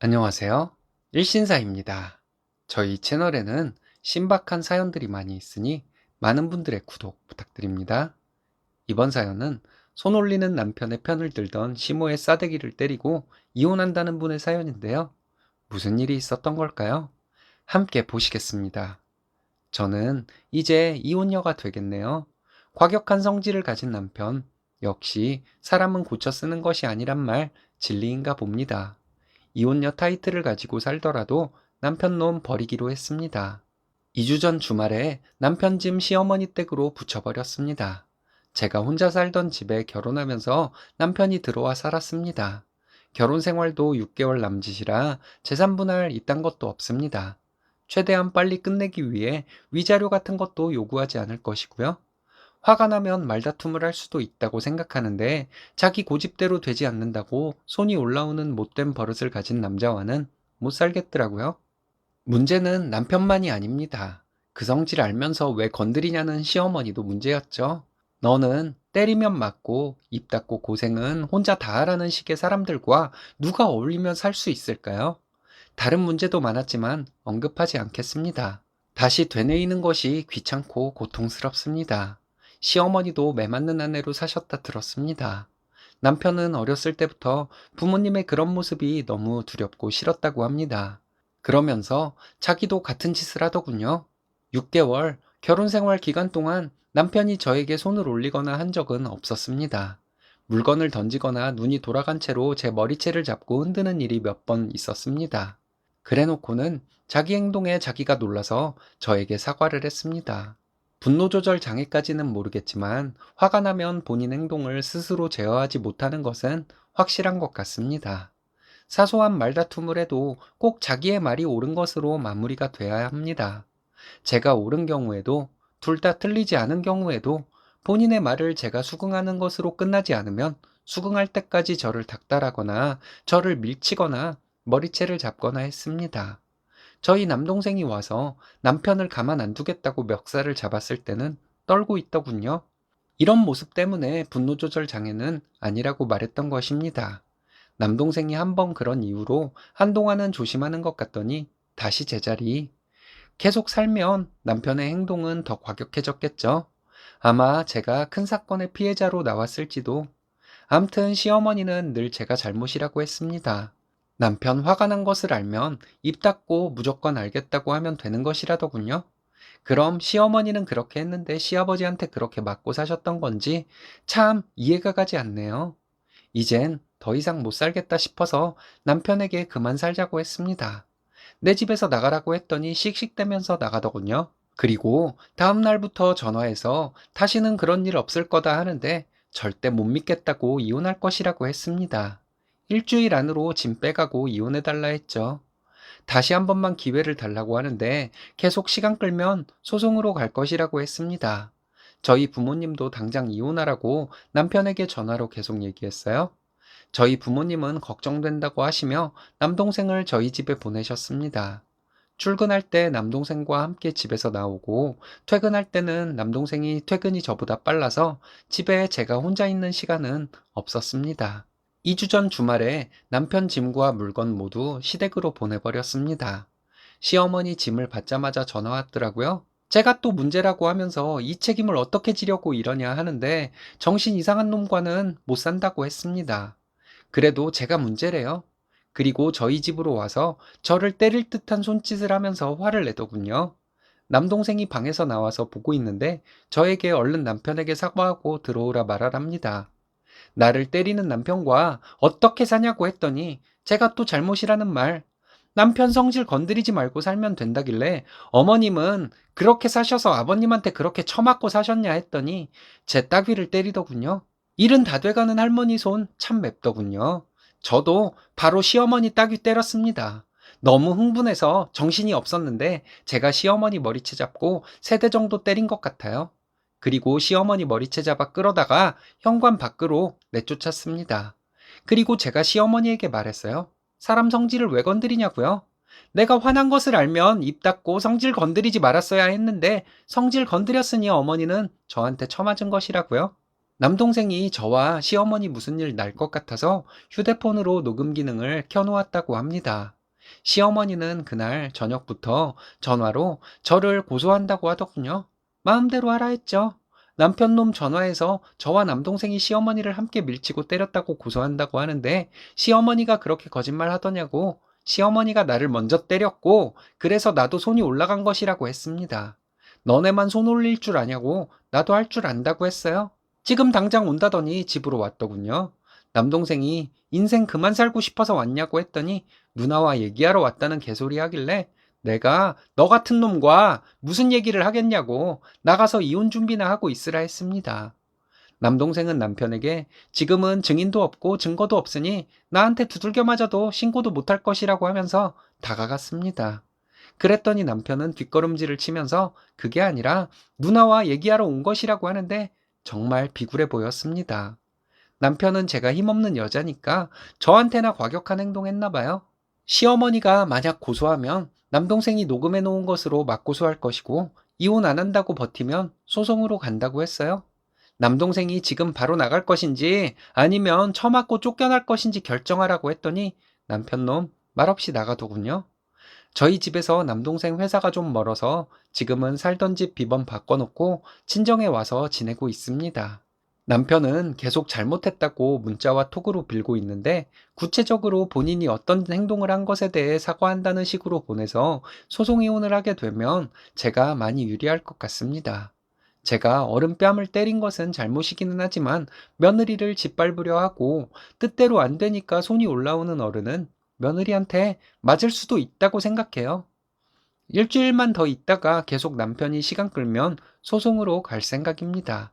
안녕하세요. 일신사입니다. 저희 채널에는 신박한 사연들이 많이 있으니 많은 분들의 구독 부탁드립니다. 이번 사연은 손 올리는 남편의 편을 들던 시모의 싸대기를 때리고 이혼한다는 분의 사연인데요. 무슨 일이 있었던 걸까요? 함께 보시겠습니다. 저는 이제 이혼녀가 되겠네요. 과격한 성질을 가진 남편, 역시 사람은 고쳐 쓰는 것이 아니란 말 진리인가 봅니다. 이혼녀 타이틀을 가지고 살더라도 남편 놈 버리기로 했습니다. 2주 전 주말에 남편 짐 시어머니 댁으로 붙여버렸습니다. 제가 혼자 살던 집에 결혼하면서 남편이 들어와 살았습니다. 결혼 생활도 6개월 남짓이라 재산분할 이딴 것도 없습니다. 최대한 빨리 끝내기 위해 위자료 같은 것도 요구하지 않을 것이고요. 화가 나면 말다툼을 할 수도 있다고 생각하는데 자기 고집대로 되지 않는다고 손이 올라오는 못된 버릇을 가진 남자와는 못 살겠더라고요. 문제는 남편만이 아닙니다. 그 성질 알면서 왜 건드리냐는 시어머니도 문제였죠. 너는 때리면 맞고 입 닫고 고생은 혼자 다 하라는 식의 사람들과 누가 어울리며 살 수 있을까요? 다른 문제도 많았지만 언급하지 않겠습니다. 다시 되뇌이는 것이 귀찮고 고통스럽습니다. 시어머니도 매맞는 아내로 사셨다 들었습니다. 남편은 어렸을 때부터 부모님의 그런 모습이 너무 두렵고 싫었다고 합니다. 그러면서 자기도 같은 짓을 하더군요. 6개월 결혼 생활 기간 동안 남편이 저에게 손을 올리거나 한 적은 없었습니다. 물건을 던지거나 눈이 돌아간 채로 제 머리채를 잡고 흔드는 일이 몇 번 있었습니다. 그래놓고는 자기 행동에 자기가 놀라서 저에게 사과를 했습니다. 분노 조절 장애까지는 모르겠지만 화가 나면 본인 행동을 스스로 제어하지 못하는 것은 확실한 것 같습니다. 사소한 말다툼을 해도 꼭 자기의 말이 옳은 것으로 마무리가 돼야 합니다. 제가 옳은 경우에도 둘 다 틀리지 않은 경우에도 본인의 말을 제가 수긍하는 것으로 끝나지 않으면 수긍할 때까지 저를 닥달하거나 저를 밀치거나 머리채를 잡거나 했습니다. 저희 남동생이 와서 남편을 가만 안 두겠다고 멱살을 잡았을 때는 떨고 있더군요. 이런 모습 때문에 분노조절 장애는 아니라고 말했던 것입니다. 남동생이 한번 그런 이유로 한동안은 조심하는 것 같더니 다시 제자리. 계속 살면 남편의 행동은 더 과격해졌겠죠. 아마 제가 큰 사건의 피해자로 나왔을지도. 암튼 시어머니는 늘 제가 잘못이라고 했습니다. 남편 화가 난 것을 알면 입 닫고 무조건 알겠다고 하면 되는 것이라더군요. 그럼 시어머니는 그렇게 했는데 시아버지한테 그렇게 맞고 사셨던 건지 참 이해가 가지 않네요. 이젠 더 이상 못 살겠다 싶어서 남편에게 그만 살자고 했습니다. 내 집에서 나가라고 했더니 씩씩대면서 나가더군요. 그리고 다음 날부터 전화해서 다시는 그런 일 없을 거다 하는데 절대 못 믿겠다고 이혼할 것이라고 했습니다. 일주일 안으로 짐 빼가고 이혼해달라 했죠. 다시 한 번만 기회를 달라고 하는데 계속 시간 끌면 소송으로 갈 것이라고 했습니다. 저희 부모님도 당장 이혼하라고 남편에게 전화로 계속 얘기했어요. 저희 부모님은 걱정된다고 하시며 남동생을 저희 집에 보내셨습니다. 출근할 때 남동생과 함께 집에서 나오고 퇴근할 때는 남동생이 퇴근이 저보다 빨라서 집에 제가 혼자 있는 시간은 없었습니다. 2주 전 주말에 남편 짐과 물건 모두 시댁으로 보내버렸습니다. 시어머니 짐을 받자마자 전화 왔더라고요. 제가 또 문제라고 하면서 이 책임을 어떻게 지려고 이러냐 하는데 정신 이상한 놈과는 못 산다고 했습니다. 그래도 제가 문제래요. 그리고 저희 집으로 와서 저를 때릴 듯한 손짓을 하면서 화를 내더군요. 남동생이 방에서 나와서 보고 있는데 저에게 얼른 남편에게 사과하고 들어오라 말하랍니다. 나를 때리는 남편과 어떻게 사냐고 했더니 제가 또 잘못이라는 말, 남편 성질 건드리지 말고 살면 된다길래 어머님은 그렇게 사셔서 아버님한테 그렇게 처맞고 사셨냐 했더니 제 따귀를 때리더군요. 일은 다 돼가는 할머니 손 참 맵더군요. 저도 바로 시어머니 따귀 때렸습니다. 너무 흥분해서 정신이 없었는데 제가 시어머니 머리채 잡고 3대 정도 때린 것 같아요. 그리고 시어머니 머리채 잡아 끌어다가 현관 밖으로 내쫓았습니다. 그리고 제가 시어머니에게 말했어요. 사람 성질을 왜 건드리냐고요? 내가 화난 것을 알면 입 닫고 성질 건드리지 말았어야 했는데 성질 건드렸으니 어머니는 저한테 처맞은 것이라고요. 남동생이 저와 시어머니 무슨 일 날 것 같아서 휴대폰으로 녹음 기능을 켜놓았다고 합니다. 시어머니는 그날 저녁부터 전화로 저를 고소한다고 하더군요. 마음대로 하라 했죠. 남편 놈 전화해서 저와 남동생이 시어머니를 함께 밀치고 때렸다고 고소한다고 하는데 시어머니가 그렇게 거짓말 하더냐고. 시어머니가 나를 먼저 때렸고 그래서 나도 손이 올라간 것이라고 했습니다. 너네만 손 올릴 줄 아냐고 나도 할 줄 안다고 했어요. 지금 당장 온다더니 집으로 왔더군요. 남동생이 인생 그만 살고 싶어서 왔냐고 했더니 누나와 얘기하러 왔다는 개소리 하길래 내가 너 같은 놈과 무슨 얘기를 하겠냐고 나가서 이혼 준비나 하고 있으라 했습니다. 남동생은 남편에게 지금은 증인도 없고 증거도 없으니 나한테 두들겨 맞아도 신고도 못할 것이라고 하면서 다가갔습니다. 그랬더니 남편은 뒷걸음질을 치면서 그게 아니라 누나와 얘기하러 온 것이라고 하는데 정말 비굴해 보였습니다. 남편은 제가 힘없는 여자니까 저한테나 과격한 행동했나 봐요. 시어머니가 만약 고소하면 남동생이 녹음해 놓은 것으로 맞고소할 것이고 이혼 안 한다고 버티면 소송으로 간다고 했어요. 남동생이 지금 바로 나갈 것인지 아니면 처맞고 쫓겨날 것인지 결정하라고 했더니 남편 놈 말없이 나가더군요. 저희 집에서 남동생 회사가 좀 멀어서 지금은 살던 집 비번 바꿔놓고 친정에 와서 지내고 있습니다. 남편은 계속 잘못했다고 문자와 톡으로 빌고 있는데 구체적으로 본인이 어떤 행동을 한 것에 대해 사과한다는 식으로 보내서 소송 이혼을 하게 되면 제가 많이 유리할 것 같습니다. 제가 어른 뺨을 때린 것은 잘못이기는 하지만 며느리를 짓밟으려 하고 뜻대로 안 되니까 손이 올라오는 어른은 며느리한테 맞을 수도 있다고 생각해요. 일주일만 더 있다가 계속 남편이 시간 끌면 소송으로 갈 생각입니다.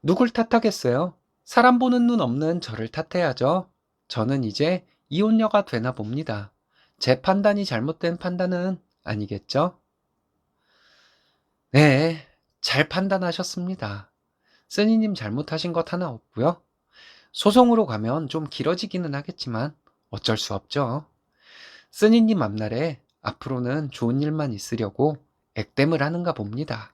누굴 탓하겠어요? 사람 보는 눈 없는 저를 탓해야죠. 저는 이제 이혼녀가 되나 봅니다. 제 판단이 잘못된 판단은 아니겠죠? 네, 잘 판단하셨습니다. 쓰니님 잘못하신 것 하나 없고요. 소송으로 가면 좀 길어지기는 하겠지만 어쩔 수 없죠. 쓰니님 앞날에 앞으로는 좋은 일만 있으려고 액땜을 하는가 봅니다.